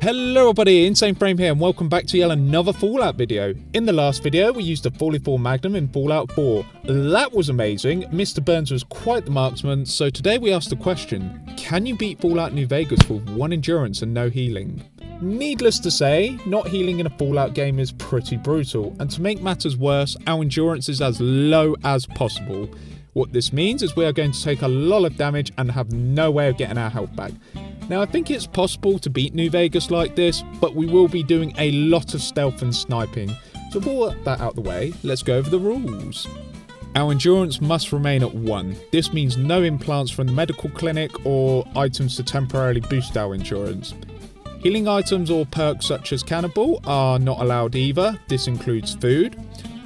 Hello everybody, Insane Frame here and welcome back to yet another Fallout video. In the last video we used a 44 Magnum in Fallout 4. That was amazing, Mr. Burns was quite the marksman, so today we asked the question, can you beat Fallout New Vegas with 1 endurance and no healing? Needless to say, not healing in a Fallout game is pretty brutal, and to make matters worse, our endurance is as low as possible. What this means is we are going to take a lot of damage and have no way of getting our health back. Now I think it's possible to beat New Vegas like this, but we will be doing a lot of stealth and sniping. So with all that out of the way, let's go over the rules. Our endurance must remain at 1. This means no implants from the medical clinic or items to temporarily boost our endurance. Healing items or perks such as Cannibal are not allowed either. This includes food,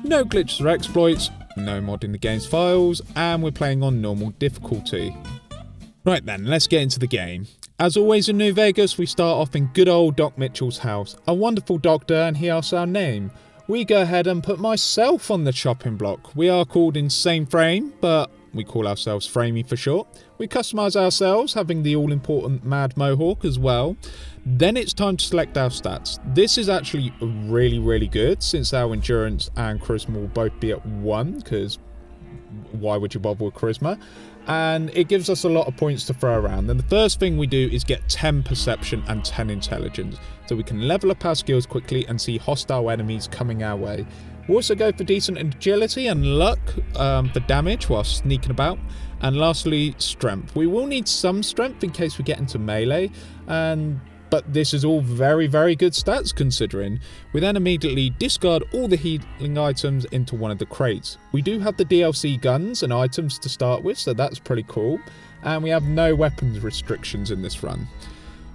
no glitches or exploits, no modding the game's files, and we're playing on normal difficulty. Right then, let's get into the game. As always in New Vegas, we start off in good old Doc Mitchell's house. A wonderful doctor, and he asks our name. We go ahead and put myself on the chopping block. We are called Insane Frame, but we call ourselves Framey for short. We customise ourselves, having the all-important Mad Mohawk as well. Then it's time to select our stats. This is actually really good, since our endurance and charisma will both be at 1, because why would you bother with charisma? And it gives us a lot of points to throw around. And the first thing we do is get 10 perception and 10 intelligence, so we can level up our skills quickly and see hostile enemies coming our way. We also go for decent agility and luck for damage while sneaking about. And lastly, strength. We will need some strength in case we get into melee, but this is all very good stats considering. We then immediately discard all the healing items into one of the crates. We do have the DLC guns and items to start with, so that's pretty cool. And we have no weapons restrictions in this run.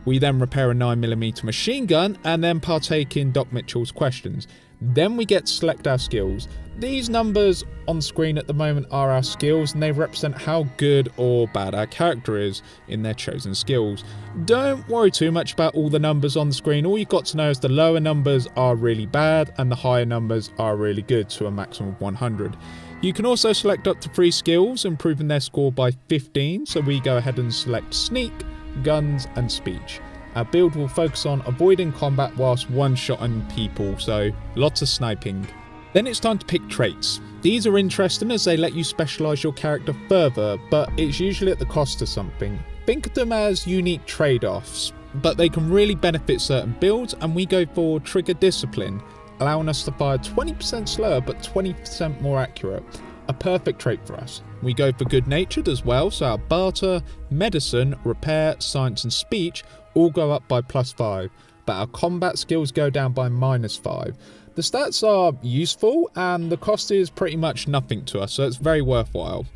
We then repair a 9mm machine gun and then partake in Doc Mitchell's questions. Then we get to select our skills. These numbers on screen at the moment are our skills, and they represent how good or bad our character is in their chosen skills. Don't worry too much about all the numbers on the screen. All you've got to know is the lower numbers are really bad and the higher numbers are really good, to a maximum of 100. You can also select up to 3 skills, improving their score by 15, so we go ahead and select Sneak, Guns and Speech. Our build will focus on avoiding combat whilst one-shotting people, so lots of sniping. Then it's time to pick traits. These are interesting as they let you specialise your character further, but it's usually at the cost of something. Think of them as unique trade-offs, but they can really benefit certain builds, and we go for Trigger Discipline, allowing us to fire 20% slower but 20% more accurate. A perfect trait for us. We go for Good Natured as well, so our Barter, Medicine, Repair, Science and Speech all go up by +5, but our combat skills go down by -5. The stats are useful and the cost is pretty much nothing to us, so it's very worthwhile.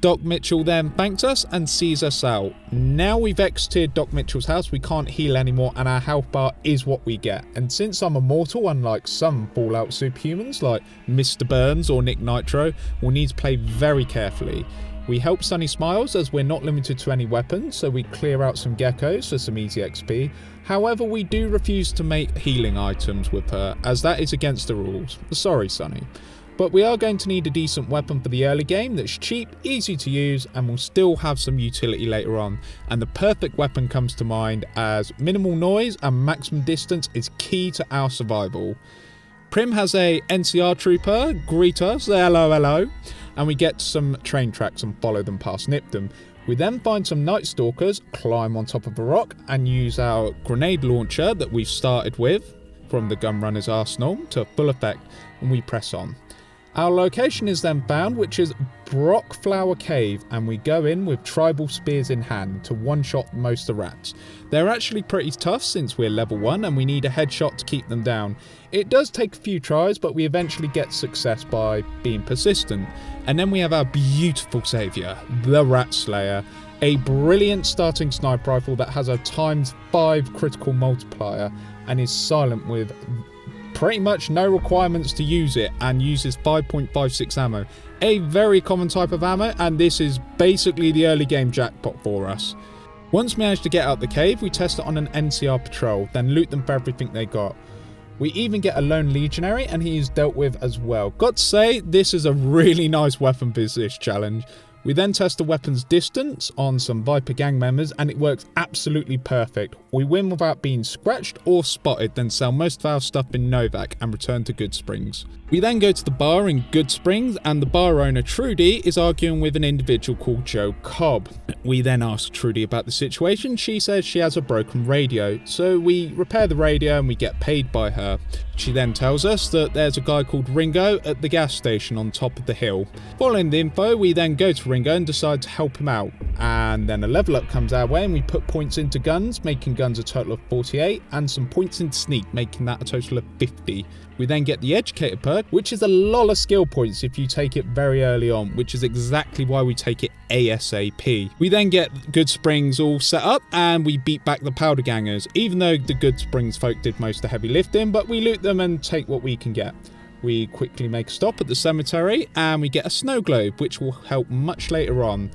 Doc Mitchell then thanks us and sees us out. Now we've exited Doc Mitchell's house, we can't heal anymore and our health bar is what we get. And since I'm immortal, unlike some Fallout superhumans like Mr. Burns or Nick Nitro, we'll need to play very carefully. We help Sunny Smiles as we're not limited to any weapons, so we clear out some geckos for some easy XP. However, we do refuse to make healing items with her, as that is against the rules. Sorry, Sunny. But we are going to need a decent weapon for the early game that's cheap, easy to use, and will still have some utility later on. And the perfect weapon comes to mind, as minimal noise and maximum distance is key to our survival. Prim has a NCR trooper greet us, hello, and we get some train tracks and follow them past Nipton. We then find some Night Stalkers, climb on top of a rock, and use our grenade launcher that we've started with from the Gunrunner's arsenal to full effect, and we press on. Our location is then found, which is Brock Flower Cave, and we go in with tribal spears in hand to one-shot most of the rats. They're actually pretty tough since we're level 1 and we need a headshot to keep them down. It does take a few tries, but we eventually get success by being persistent. And then we have our beautiful saviour, the Rat Slayer, a brilliant starting sniper rifle that has a ×5 critical multiplier and is silent with pretty much no requirements to use it and uses 5.56 ammo. A very common type of ammo, and this is basically the early game jackpot for us. Once managed to get out the cave, we test it on an NCR patrol, then loot them for everything they got. We even get a lone legionary and he is dealt with as well. Got to say, this is a really nice weapon for this challenge. We then test the weapon's distance on some Viper gang members and it works absolutely perfect. We win without being scratched or spotted, then sell most of our stuff in Novak and return to Good Springs. We then go to the bar in Good Springs, and the bar owner Trudy is arguing with an individual called Joe Cobb. We then ask Trudy about the situation. She says she has a broken radio, so we repair the radio and we get paid by her. She then tells us that there's a guy called Ringo at the gas station on top of the hill. Following the info, we then go to Ringo and decide to help him out. And then a level up comes our way and we put points into guns, making guns a total of 48, and some points into sneak, making that a total of 50. We then get the Educator perk, which is a lot of skill points if you take it very early on, which is exactly why we take it ASAP. We then get Good Springs all set up and we beat back the Powder Gangers, even though the Good Springs folk did most of the heavy lifting, but we loot them and take what we can get. We quickly make a stop at the cemetery and we get a snow globe, which will help much later on.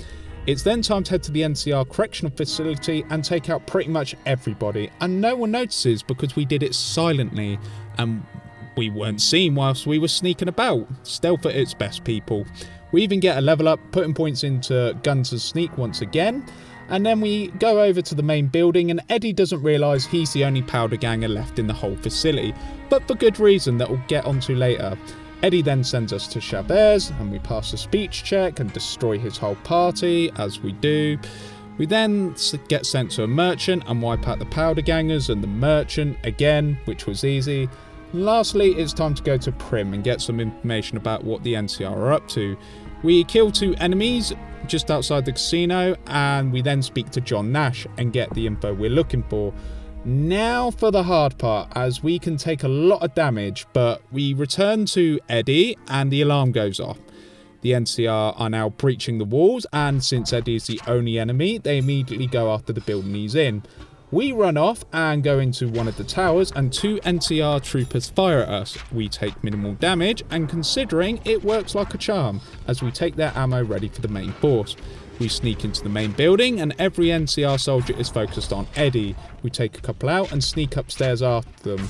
It's then time to head to the NCR correctional facility and take out pretty much everybody, and no one notices because we did it silently and we weren't seen whilst we were sneaking about. Stealth at its best, people. We even get a level up, putting points into guns and sneak once again, and then we go over to the main building and Eddie doesn't realise he's the only powder ganger left in the whole facility, but for good reason that we'll get onto later. Eddie then sends us to Chavez and we pass a speech check and destroy his whole party, as we do. We then get sent to a merchant and wipe out the powder gangers and the merchant again, which was easy. Lastly, it's time to go to Prim and get some information about what the NCR are up to. We kill 2 enemies just outside the casino and we then speak to John Nash and get the info we're looking for. Now for the hard part, as we can take a lot of damage, but we return to Eddie and the alarm goes off. The NCR are now breaching the walls, and since Eddie is the only enemy, they immediately go after the building he's in. We run off and go into one of the towers and 2 NCR troopers fire at us. We take minimal damage, and considering, it works like a charm as we take their ammo ready for the main force. We sneak into the main building and every NCR soldier is focused on Eddie. We take a couple out and sneak upstairs after them.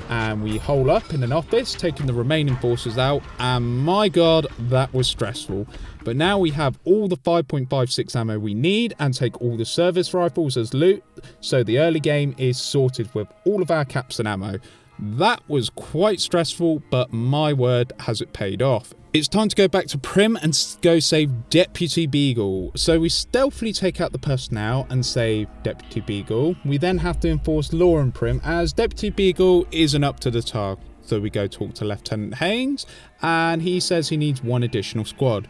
And we hole up in an office, taking the remaining forces out, and my god, that was stressful. But now we have all the 5.56 ammo we need and take all the service rifles as loot, so the early game is sorted with all of our caps and ammo. That was quite stressful, but my word, has it paid off. It's time to go back to Prim and go save Deputy Beagle. So we stealthily take out the personnel and save Deputy Beagle. We then have to enforce law in Prim as Deputy Beagle isn't up to the task. So we go talk to Lieutenant Haynes and he says he needs 1 additional squad.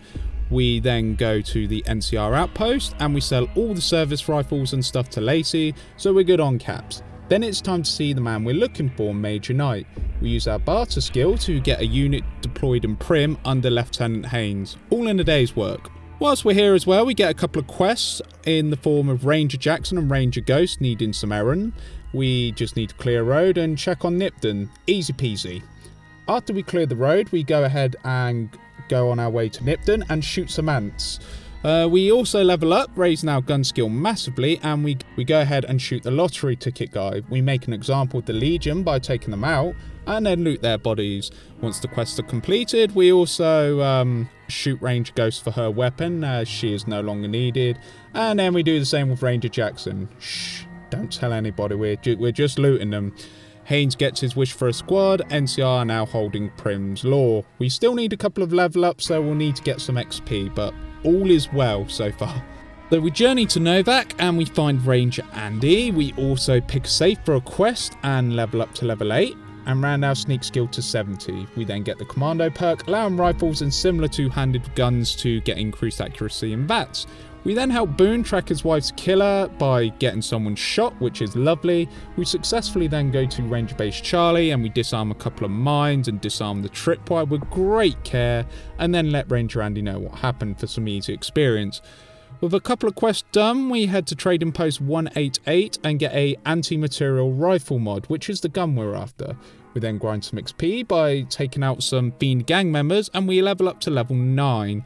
We then go to the NCR outpost and we sell all the service rifles and stuff to Lacey, so we're good on caps. Then it's time to see the man we're looking for, Major Knight. We use our barter skill to get a unit deployed in Prim under Lieutenant Haynes, all in a day's work. Whilst we're here as well, we get a couple of quests in the form of Ranger Jackson and Ranger Ghost needing some errand. We just need to clear a road and check on Nipton, easy peasy. After we clear the road, we go ahead and go on our way to Nipton and shoot some ants. We also level up, raising our gun skill massively, and we go ahead and shoot the lottery ticket guy. We make an example of the Legion by taking them out and then loot their bodies. Once the quests are completed, we also shoot Ranger Ghost for her weapon as she is no longer needed, and then we do the same with Ranger Jackson. Shh, don't tell anybody, we're just looting them. Haynes gets his wish for a squad, NCR are now holding Prim's law. We still need a couple of level ups, so we'll need to get some XP, but all is well so far. So we journey to Novak and we find Ranger Andy. We also pick a safe for a quest and level up to level 8 and round our sneak skill to 70. We then get the commando perk, allowing rifles and similar two-handed guns to get increased accuracy in VATS. We then help Boone track his wife's killer by getting someone shot, which is lovely. We successfully then go to Ranger Base Charlie and we disarm a couple of mines and disarm the tripwire with great care, and then let Ranger Andy know what happened for some easy experience. With a couple of quests done, we head to Trading Post 188 and get a anti-material rifle mod, which is the gun we're after. We then grind some XP by taking out some Fiend gang members and we level up to level 9.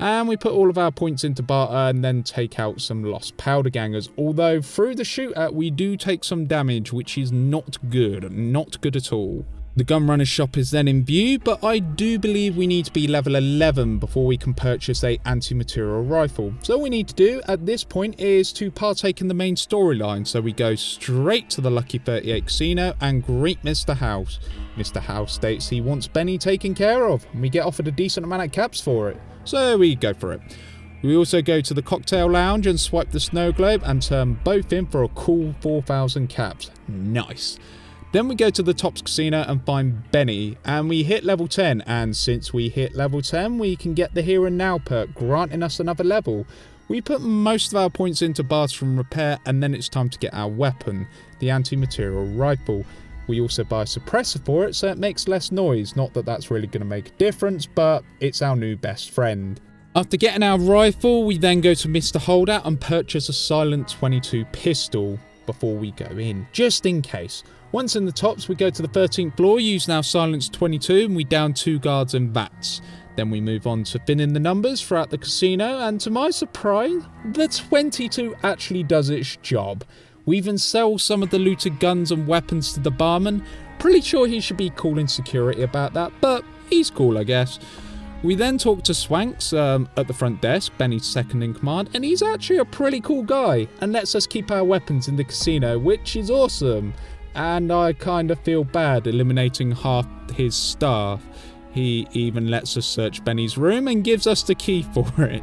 And we put all of our points into barter and then take out some lost powder gangers. Although through the shootout we do take some damage, which is not good at all. The gunrunner shop is then in view, but I do believe we need to be level 11 before we can purchase a anti-material rifle. So all we need to do at this point is to partake in the main storyline. So we go straight to the Lucky 38 casino and greet Mr. House. Mr. House states he wants Benny taken care of, and we get offered a decent amount of caps for it. So we go for it. We also go to the cocktail lounge and swipe the snow globe and turn both in for a cool 4,000 caps. Nice. Then we go to the Tops Casino and find Benny, and we hit level 10, and since we hit level 10 we can get the Here and Now perk, granting us another level. We put most of our points into bathroom repair, and then it's time to get our weapon, the anti-material rifle. We also buy a suppressor for it so it makes less noise, not that that's really going to make a difference, but it's our new best friend. After getting our rifle, we then go to Mr. Holdout and purchase a Silent 22 pistol before we go in, just in case. Once in the Tops, we go to the 13th floor, using our Silence 22, and we down 2 guards and VATs. Then we move on to thinning the numbers throughout the casino, and to my surprise, the 22 actually does its job. We even sell some of the looted guns and weapons to the barman. Pretty sure he should be calling security about that, but he's cool, I guess. We then talk to Swanks at the front desk, Benny's second in command, and he's actually a pretty cool guy and lets us keep our weapons in the casino, which is awesome. And I kind of feel bad eliminating half his staff. He even lets us search Benny's room and gives us the key for it.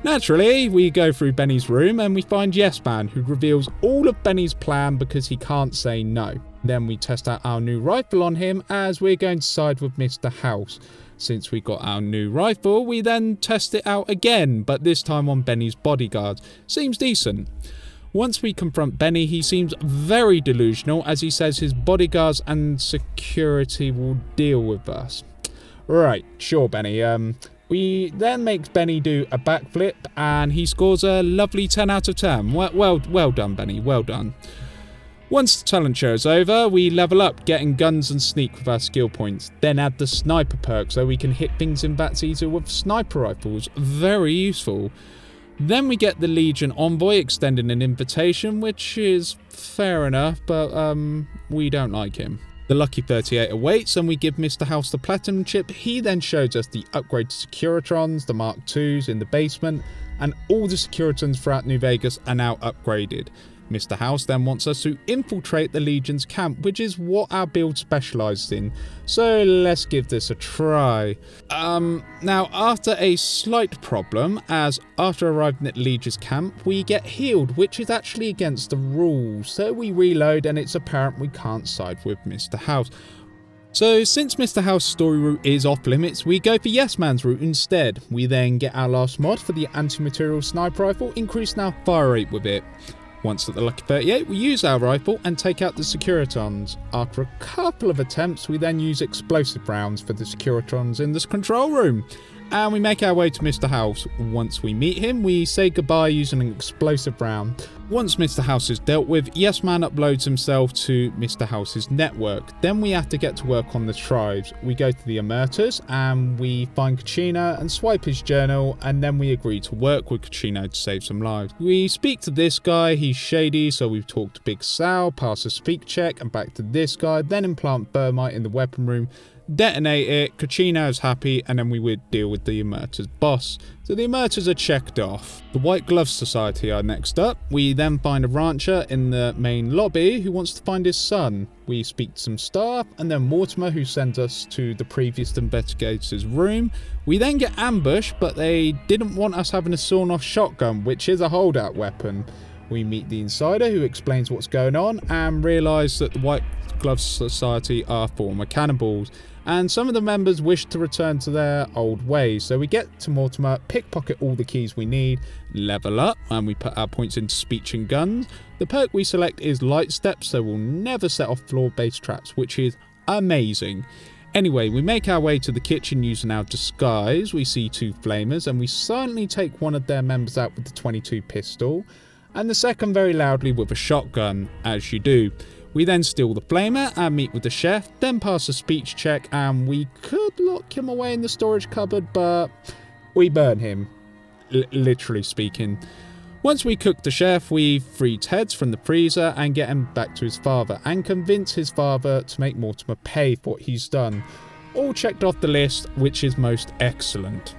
Naturally, we go through Benny's room and we find Yes Man, who reveals all of Benny's plan because he can't say no. Then we test out our new rifle on him, as we're going to side with Mr. House. Since we got our new rifle, we then test it out again, but this time on Benny's bodyguard. Seems decent. Once we confront Benny, he seems very delusional, as he says his bodyguards and security will deal with us. Right, sure Benny. We then make Benny do a backflip, and he scores a lovely 10 out of 10. Well done, Benny, well done. Once the talent show is over, we level up, getting guns and sneak with our skill points. Then add the sniper perk so we can hit things in VATs easier with sniper rifles. Very useful. Then we get the Legion Envoy extending an invitation, which is fair enough, but we don't like him. The Lucky 38 awaits, and we give Mr. House the Platinum chip. He then shows us the upgraded Securitrons, the Mark IIs in the basement, and all the Securitrons throughout New Vegas are now upgraded. Mr. House then wants us to infiltrate the Legion's camp, which is what our build specialises in. So let's give this a try. Now after a slight problem, as after arriving at Legion's camp, we get healed, which is actually against the rules. So we reload and it's apparent we can't side with Mr. House. So since Mr. House's story route is off limits, we go for Yes Man's route instead. We then get our last mod for the anti-material sniper rifle, increasing our fire rate with it. Once at the Lucky 38, we use our rifle and take out the Securitons. After a couple of attempts, we then use explosive rounds for the Securitons in this control room. And we make our way to Mr. House. Once we meet him, we say goodbye using an explosive round. Once Mr. House is dealt with, Yes Man uploads himself to Mr. House's network. Then we have to get to work on the tribes. We go to the Emerters and we find Kachina and swipe his journal, and then we agree to work with Kachina to save some lives. We speak to this guy, he's shady, so we've talked to Big Sal, pass a speak check, and back to this guy, then implant thermite in the weapon room. Detonate it, Kachina is happy, and then we would deal with the Emerters boss. So the Emerters are checked off. The White Glove Society are next up. We then find a rancher in the main lobby who wants to find his son. We speak to some staff, and then Mortimer, who sends us to the previous investigator's room. We then get ambushed, but they didn't want us having a sawn-off shotgun, which is a holdout weapon. We meet the insider, who explains what's going on, and realise that the White Glove Society are former cannibals, and some of the members wish to return to their old ways. So we get to Mortimer, pickpocket all the keys we need, level up, and we put our points into speech and guns. The perk we select is Light Step, so we'll never set off floor-based traps, which is amazing. Anyway, we make our way to the kitchen using our disguise. We see 2 flamers, and we silently take one of their members out with the 22 pistol, and the second very loudly with a shotgun, as you do. We then steal the flamer and meet with the chef, then pass a speech check, and we could lock him away in the storage cupboard, but we burn him, literally speaking. Once we cook the chef, we free Ted's from the freezer and get him back to his father and convince his father to make Mortimer pay for what he's done. All checked off the list, which is most excellent.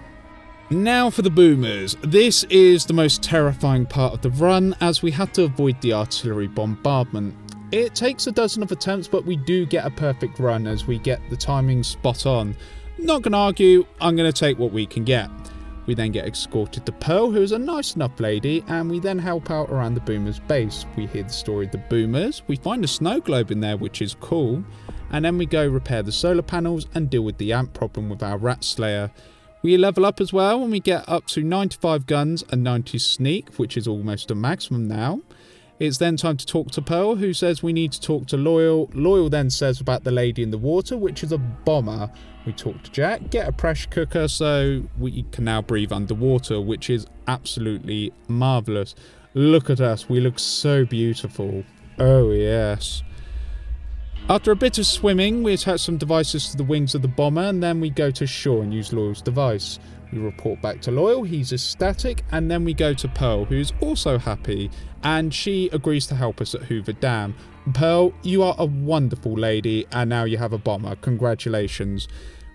Now for the boomers. This is the most terrifying part of the run, as we have to avoid the artillery bombardment. It takes a dozen of attempts, but we do get a perfect run as we get the timing spot on. Not gonna argue, I'm gonna take what we can get. We then get escorted to Pearl, who is a nice enough lady, and we then help out around the boomers base. We hear the story of the boomers, we find a snow globe in there, which is cool, and then we go repair the solar panels and deal with the ant problem with our rat slayer. We level up as well and we get up to 95 guns and 90 sneak, which is almost a maximum now. It's then time to talk to Pearl, who says we need to talk to Loyal. Loyal then says about the lady in the water, which is a bomber. We talk to Jack, get a pressure cooker so we can now breathe underwater, which is absolutely marvellous. Look at us, we look so beautiful. Oh yes. After a bit of swimming, we attach some devices to the wings of the bomber and then we go to shore and use Loyal's device. We report back to Loyal, he's ecstatic, and then we go to Pearl, who's also happy, and she agrees to help us at Hoover Dam. Pearl, you are a wonderful lady, and now you have a bomber. Congratulations.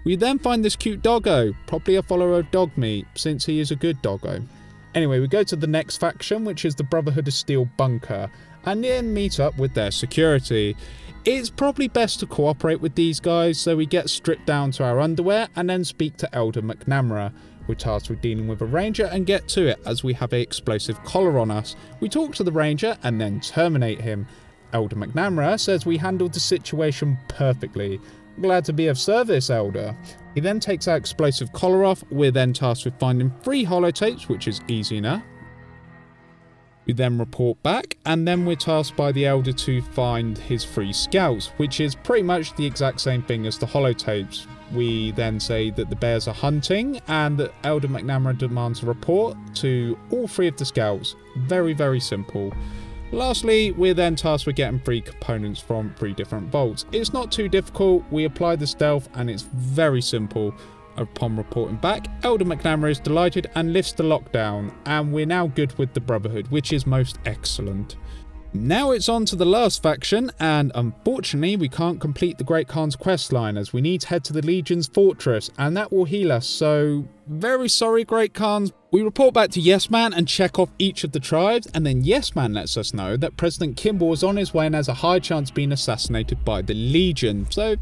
We then find this cute doggo, probably a follower of dog meat, since he is a good doggo. Anyway, we go to the next faction, which is the Brotherhood of Steel Bunker, and then meet up with their security. It's probably best to cooperate with these guys, so we get stripped down to our underwear and then speak to Elder McNamara. We're tasked with dealing with a ranger and get to it as we have an explosive collar on us. We talk to the ranger and then terminate him. Elder McNamara says we handled the situation perfectly. Glad to be of service, Elder. He then takes our explosive collar off. We're then tasked with finding 3 holotapes, which is easy enough. We then report back, and then we're tasked by the Elder to find his 3 scouts, which is pretty much the exact same thing as the holotapes. We then say that the bears are hunting, and that Elder McNamara demands a report to all 3 of the scouts. Very, very simple. Lastly, we're then tasked with getting 3 components from 3 different vaults. It's not too difficult, we apply the stealth, and it's very simple. Upon reporting back, Elder McNamara is delighted and lifts the lockdown, and we're now good with the Brotherhood, which is most excellent. Now it's on to the last faction, and unfortunately we can't complete the Great Khan's quest line as we need to head to the Legion's fortress, and that will heal us, so very sorry Great Khans. We report back to Yes Man and check off each of the tribes, and then Yes Man lets us know that President Kimball is on his way and has a high chance of being assassinated by the Legion, so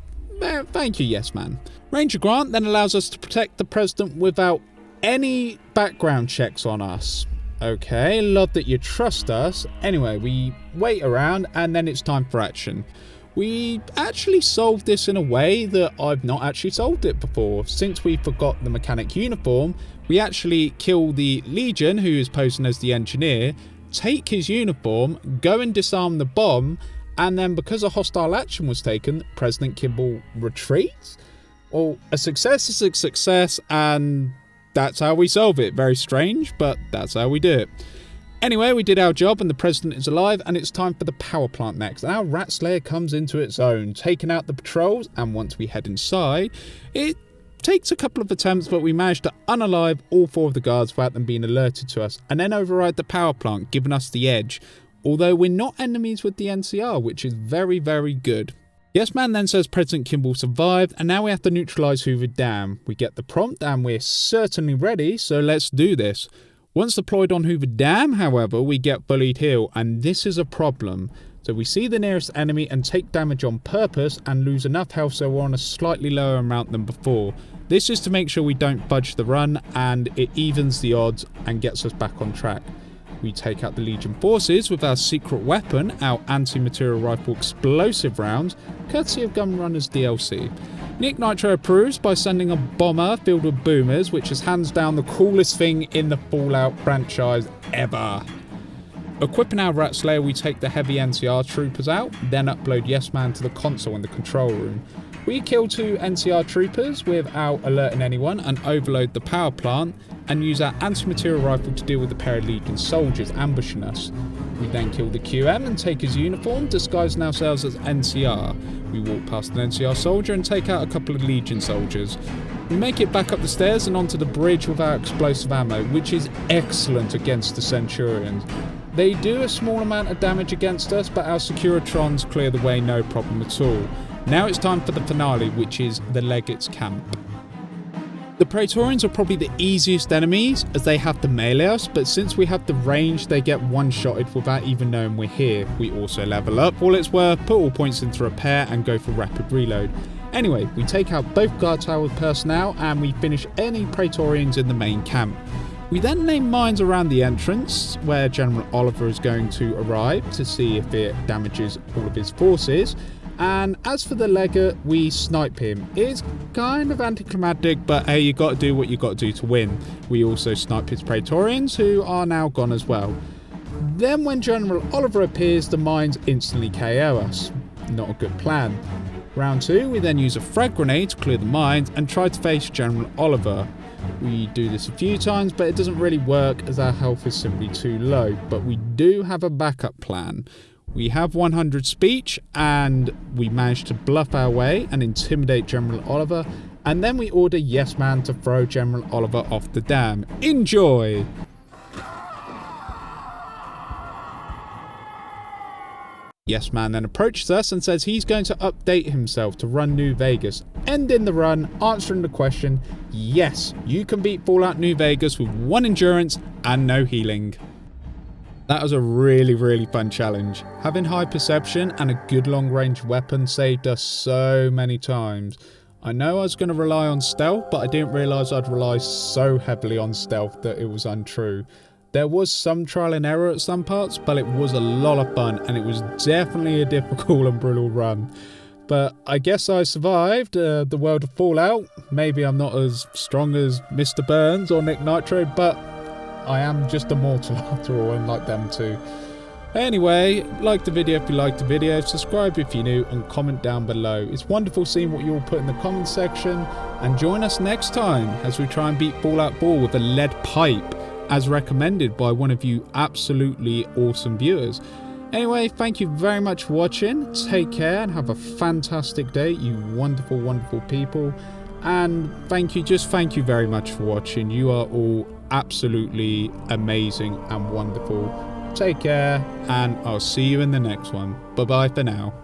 thank you, Yes Man. Ranger Grant then allows us to protect the President without any background checks on us. Okay, love that you trust us. Anyway, we wait around and then it's time for action. We actually solved this in a way that I've not actually solved it before. Since we forgot the mechanic uniform, we actually kill the Legion, who is posing as the engineer, take his uniform, go and disarm the bomb, and then because a hostile action was taken, President Kimball retreats? Well, a success is a success, and that's how we solve it. Very strange, but that's how we do it. Anyway, we did our job and the President is alive, and it's time for the power plant next. And our Rat Slayer comes into its own, taking out the patrols, and once we head inside, it takes a couple of attempts, but we managed to unalive all 4 of the guards without them being alerted to us, and then override the power plant, giving us the edge. Although we're not enemies with the NCR, which is very, very good. Yes Man then says President Kimball survived, and now we have to neutralise Hoover Dam. We get the prompt and we're certainly ready, so let's do this. Once deployed on Hoover Dam, however, we get bullied here, and this is a problem. So we see the nearest enemy and take damage on purpose and lose enough health so we're on a slightly lower amount than before. This is to make sure we don't fudge the run, and it evens the odds and gets us back on track. We take out the Legion forces with our secret weapon, our anti-material rifle explosive rounds, courtesy of Gunrunner's DLC. Nick Nitro approves by sending a bomber filled with boomers, which is hands down the coolest thing in the Fallout franchise ever. Equipping our Rat Slayer, we take the heavy NCR troopers out, then upload Yes Man to the console in the control room. We kill 2 NCR troopers without alerting anyone and overload the power plant, and use our anti-material rifle to deal with the pair of Legion soldiers ambushing us. We then kill the QM and take his uniform, disguising ourselves as NCR. We walk past an NCR soldier and take out a couple of Legion soldiers. We make it back up the stairs and onto the bridge with our explosive ammo, which is excellent against the Centurions. They do a small amount of damage against us, but our Securitrons clear the way no problem at all. Now it's time for the finale, which is the Leggett's camp. The Praetorians are probably the easiest enemies, as they have to melee us, but since we have the range, they get one-shotted without even knowing we're here. We also level up all it's worth, put all points into repair, and go for rapid reload. Anyway, we take out both guard tower personnel, and we finish any Praetorians in the main camp. We then lay mines around the entrance, where General Oliver is going to arrive to see if it damages all of his forces. And as for the Leggett, we snipe him. It's kind of anticlimactic, but hey, you got to do what you got to do to win. We also snipe his Praetorians, who are now gone as well. Then when General Oliver appears, the mines instantly KO us. Not a good plan. Round 2, we then use a frag grenade to clear the mines and try to face General Oliver. We do this a few times, but it doesn't really work as our health is simply too low. But we do have a backup plan. We have 100 speech, and we manage to bluff our way and intimidate General Oliver, and then we order Yes Man to throw General Oliver off the dam. Enjoy! Yes Man then approaches us and says he's going to update himself to run New Vegas, ending the run, answering the question, yes, you can beat Fallout New Vegas with 1 endurance and no healing. That was a really fun challenge. Having high perception and a good long range weapon saved us so many times. I know I was going to rely on stealth, but I didn't realise I'd rely so heavily on stealth that it was untrue. There was some trial and error at some parts, but it was a lot of fun, and it was definitely a difficult and brutal run. But I guess I survived the world of Fallout. Maybe I'm not as strong as Mr. Burns or Nick Nitro, but I am just a mortal after all, unlike them too. Anyway, like the video if you liked the video, subscribe if you're new, and comment down below. It's wonderful seeing what you all put in the comments section, and join us next time as we try and beat Fallout 4 with a lead pipe, as recommended by one of you absolutely awesome viewers. Anyway, thank you very much for watching. Take care and have a fantastic day, you wonderful people. And thank you very much for watching. You are all absolutely amazing and wonderful. Take care, and I'll see you in the next one. Bye bye for now.